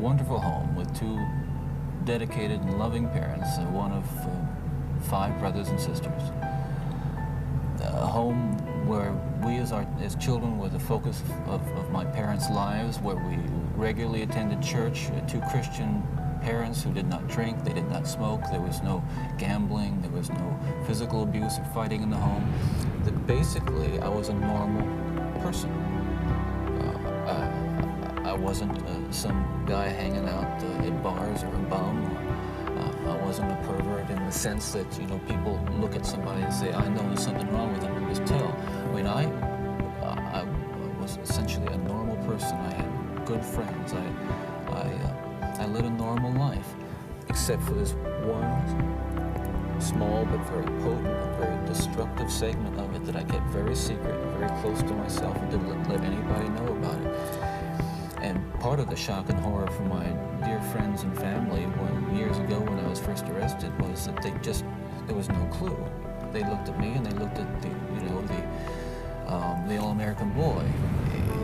wonderful home with two dedicated and loving parents, one of 5 brothers and sisters. A home where we as children were the focus of my parents' lives, where we regularly attended church, 2 Christian parents who did not drink, they did not smoke, there was no gambling, there was no physical abuse or fighting in the home. Basically, I was a normal person. I wasn't some guy hanging out at bars or a bum. I wasn't a pervert in the sense that, you know, people look at somebody and say, I know there's something wrong with them, and just tell. I mean, I was essentially a normal person. I had good friends. I led a normal life, except for this one small but very potent and very destructive segment of it that I kept very secret, very close to myself, and didn't let anybody know about it. And part of the shock and horror for my dear friends and family years ago when I was first arrested was that there was no clue. They looked at me and they looked at the all-American boy.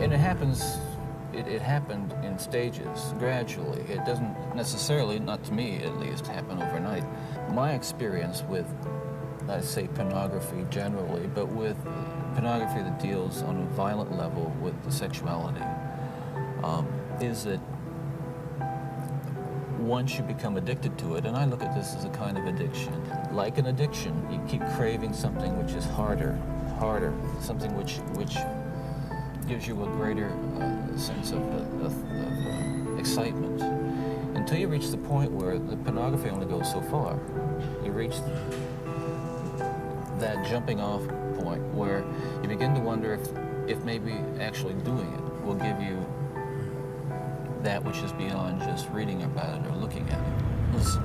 And it happened in stages, gradually. It doesn't necessarily, not to me at least, happen overnight. My experience with, I say pornography generally, but with pornography that deals on a violent level with the sexuality, is that once you become addicted to it, and I look at this as a kind of addiction. Like an addiction, you keep craving something which is harder, something which gives you a greater sense of excitement, until you reach the point where the pornography only goes so far. You reach that jumping off point where you begin to wonder if maybe actually doing it will give you that which is beyond just reading about it or looking at it. Listen,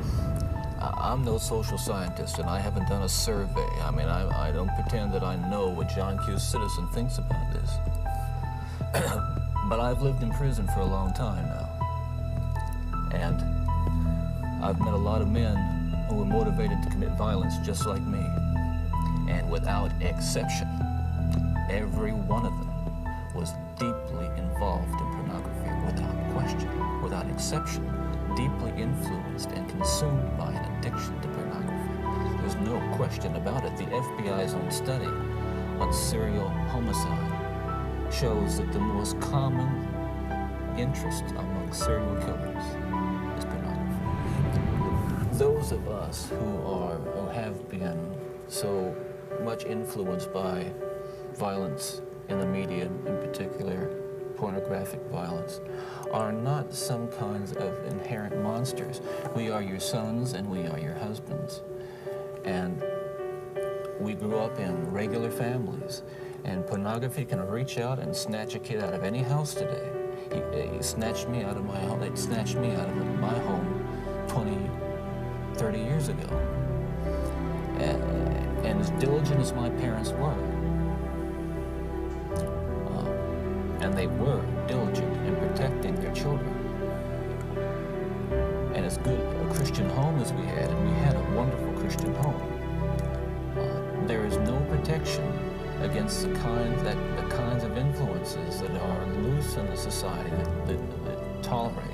I'm no social scientist, and I haven't done a survey. I mean, I don't pretend that I know what John Q. Citizen thinks about this. But I've lived in prison for a long time now. And I've met a lot of men who were motivated to commit violence just like me. And without exception, every one of them was deeply involved in pornography, without question, without exception, deeply influenced and consumed by an addiction to pornography. There's no question about it. The FBI's own study on serial homicide shows that the most common interest among serial killers is pornography. Those of us who have been so much influenced by violence in the media, in particular pornographic violence, are not some kinds of inherent monsters. We are your sons and we are your husbands. And we grew up in regular families. And pornography can reach out and snatch a kid out of any house today. He snatched me out of my home. It snatched me out of my home 20, 30 years ago. And as diligent as my parents were, and they were diligent in protecting their children, and as good a Christian home as we had, and we had a wonderful Christian home, there is no protection against the kinds of influences that are loose in the society that tolerate